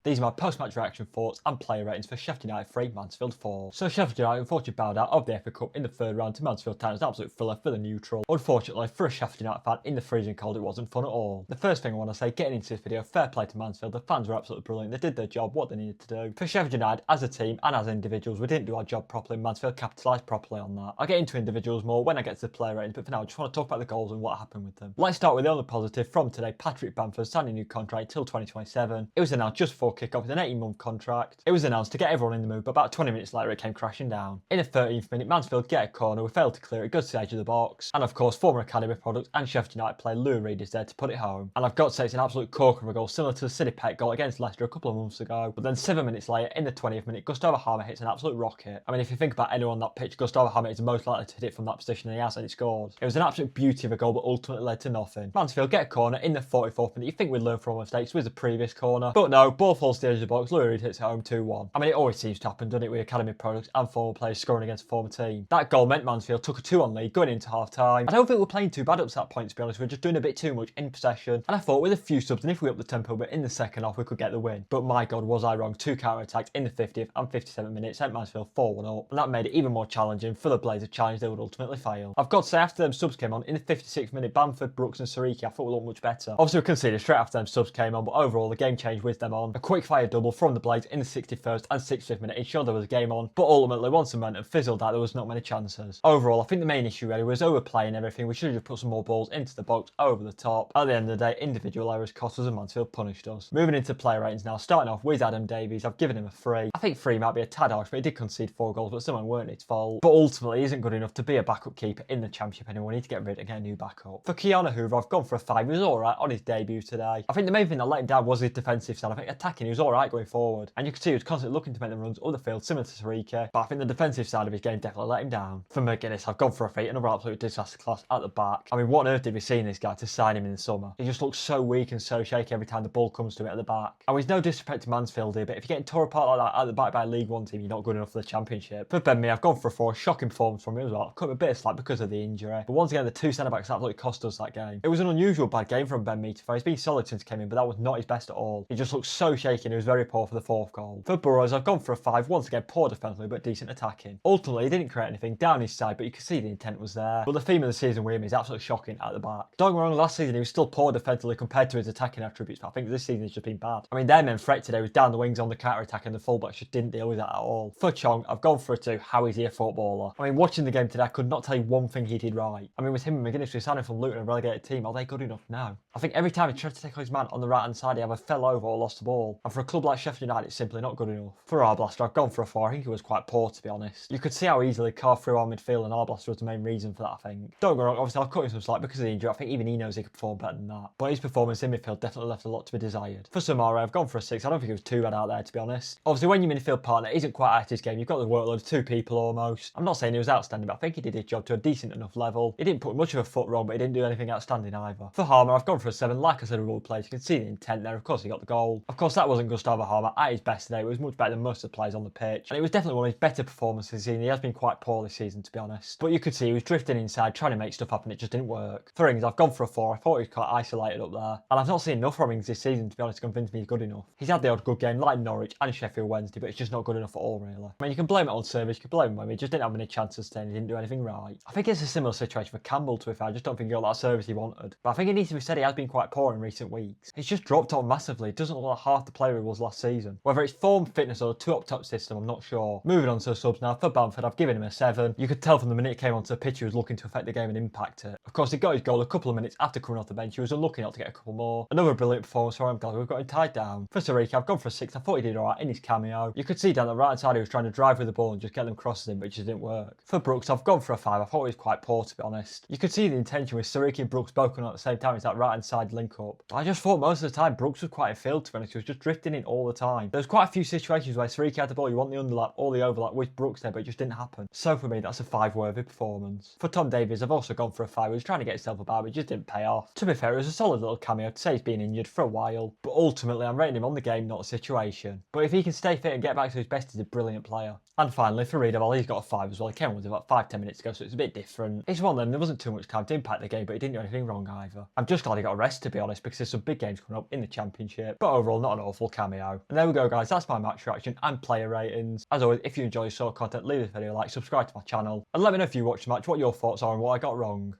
These are my post-match reaction thoughts and player ratings for Sheffield United 3, Mansfield 4. So Sheffield United unfortunately bowed out of the FA Cup in the third round to Mansfield Town as an absolute filler for the neutral. Unfortunately for a Sheffield United fan in the freezing cold, it wasn't fun at all. The first thing I want to say getting into this video, fair play to Mansfield, the fans were absolutely brilliant, they did their job, what they needed to do. For Sheffield United as a team and as individuals, we didn't do our job properly and Mansfield capitalised properly on that. I'll get into individuals more when I get to the player ratings, but for now I just want to talk about the goals and what happened with them. Let's start with the only positive from today. Patrick Bamford signing a new contract until 2027. It was announced just before kick-off with an 18-month contract. It was announced to get everyone in the mood, but about 20 minutes later it came crashing down. In the 13th minute, Mansfield get a corner, we failed to clear it, goes to the edge of the box, and of course former academy product and Sheffield United player Lou Reed is there to put it home. And I've got to say it's an absolute corker of a goal, similar to the City Pet goal against Leicester a couple of months ago. But then 7 minutes later, in the 20th minute, Gustavo Hamer hits an absolute rocket. I mean, if you think about anyone on that pitch, Gustavo Hamer is the most likely to hit it from that position, and he has, and he scored. It was an absolute beauty of a goal, but ultimately led to nothing. Mansfield get a corner in the 44th minute. You think we'd learn from our mistakes with the previous corner, but no, ball falls to the edge of the box, Lou Reed hits it home 2-1. I mean, it always seems to happen, doesn't it, with academy products and former players scoring against a former team. That goal meant Mansfield took a 2-1 lead going into half time. I don't think we're playing too bad up to that point, to be honest. We're just doing a bit too much in possession, and I thought with a few subs and if we up the tempo a bit in the second half we could get the win. But my god, was I wrong. Two counter attacks in the 50th and 57th minutes sent Mansfield 4-1 up, and that made it even more challenging for the Blades, a challenge they would ultimately fail. I've got to say, after them subs came on in the 56th minute, Bamford, Brooks and Sariki I thought we looked much better. Obviously we conceded straight after them subs came on, but overall the game changed with them on. A quick fire double from the Blades in the 61st and 65th minute ensured there was a game on, but ultimately once the momentum fizzled out there was not many chances. Overall I think the main issue really was overplaying everything. We should have just put some more balls into the box over the top. At the end of the day, individual errors cost us and Mansfield punished us. Moving into player ratings now, starting off with Adam Davies, I've given him a 3. I think 3 might be a tad harsh, but he did concede 4 goals, but some weren't his fault. But ultimately he isn't good enough to be a backup keeper in the Championship anymore. We need to get rid and get a new backup. For Keanu Hoover, I've gone for a 5. He was alright on his debut today. I think the main thing that let him down was his defensive side. I think attacking he was alright going forward, and you could see he was constantly looking to make the runs up the field similar to Sariki, but I think the defensive side of his game definitely let him down. For McGuinness, I've gone for a 3, another absolute disaster class at the back. I mean, what on earth did we see in this guy to sign him in the summer? He just looks so weak and so shaky every time the ball comes to him at the back. And with no disrespect to Mansfield here, but if you're getting tore apart like that at the back by a League One team, you're not good enough for the Championship. For Ben Mee, I've gone for a 4, shocking performance from him as well. I've cut him a bit of slack because of the injury, but once again the 2 centre-backs absolutely cost us that game. It was an unusual bad game from Ben Mee to fair. He's been solid since he came in, but that was not his best at all. He just looked so shaky and he was very poor for the 4th goal. For Burrows, I've gone for a 5, once again poor defensively but decent attacking. Ultimately he didn't create anything down his side, but you could see the intent was there. But the theme of the season with him is absolutely shocking at the back. Don't get me wrong, last season he was still poor defensively compared to his attacking attributes, but I think this season has just been bad. I mean, their main threat today was down the wings on the counter attack, and the fullbacks just didn't deal with that at all. For Chong, I've gone for a 2. How is he a footballer? I mean, watching the game today, I could not tell you one thing he did right. I mean, with him and McGuinness, we signed him from Luton, a relegated team. Are they good enough? No. I think every time he tried to take on his man on the right hand side, he either fell over or lost the ball. And for a club like Sheffield United, it's simply not good enough. For Arblaster, I've gone for a 4. I think he was quite poor, to be honest. You could see how easily carved through our midfield, and Arblaster was the main reason for that, I think. Don't get me wrong, obviously I've cut him some slack because of the injury. I think even he knows he could perform better than that. But his performance in midfield definitely left a lot to be desired. For Samara, I've gone for a 6. I don't think it was too bad out there, to be honest. Obviously, when your midfield partner isn't quite at his game, you've got the workload of 2 people almost. I'm not saying he was outstanding, but I think he did his job to a decent enough level. He didn't put much of a foot wrong, but he didn't do anything outstanding either. For Harmer, I've gone for a 7. Like I said, with all players, you can see the intent there. Of course, he got the goal. Of course, that wasn't Gustavo Harmer at his best today. It was much better than most of the players on the pitch, and it was definitely one of his better performances this season. He has been quite poor this season, to be honest. But you could see he was drifting inside, trying to make stuff happen. It just didn't work. For Ings, I've gone for a 4. I thought he was quite isolated up there, and I've not seen enough from Ings this season, to be honest, to convince me he's good enough. He's had the odd good game like Norwich and Sheffield Wednesday, but it's just not good enough at all, really. I mean, you can blame it on service, you can blame him when he just didn't have any chances today and he didn't do anything right. I think it's a similar situation for Campbell, to be fair. I just don't think he got that service he wanted. But I think it needs to be said he has been quite poor in recent weeks. He's just dropped on massively. It doesn't look like half the player he was last season. Whether it's form, fitness or a 2 up top system, I'm not sure. Moving on to the subs now. For Bamford, I've given him a 7. You could tell from the minute he came onto the pitch he was looking to affect the game and impact it. Of course, he got his goal a couple of minutes after coming off the bench. He was unlucky not to get a couple more. Another brilliant performance for him. I'm glad we've got him tied down. For Sariki, I've gone for a 6. I thought he did alright in his cameo. You could see down the right side he was trying to drive with the ball and just get them crosses in, but it just didn't work. For Brooks, I've gone for a 5. I thought he was quite poor, to be honest. You could see the intention with Sariki and Brooks both coming on at the same time. It's that right hand side link up. But I just thought most of the time Brooks was quite a field, to be honest. He was just drifting in all the time. There was quite a few situations where Sariki had the ball, you want the underlap or the overlap with Brooks there, but it just didn't happen. So for me, that's a 5 worthy performance. For Tom Davies, I've also gone for a 5. He was trying to get himself about, but it just didn't pay off. To be fair, it was a solid little cameo to say he's been injured for a while, but ultimately I'm rating him on the game, not the situation. But if he can stay fit and get back to his best, he's a brilliant player. And finally, for Reed, well, he's got a 5 as well. He came on with about 5-10 minutes ago, so it's a bit different. It's one of them, there wasn't too much time to impact the game, but he didn't do anything wrong either. I'm just glad he got a rest, to be honest, because there's some big games coming up in the Championship. But overall, not an awful cameo. And there we go, guys, that's my match reaction and player ratings. As always, if you enjoy this sort of content, leave this video a like, subscribe to my channel, and let me know if you watched the match, what your thoughts are and what I got wrong.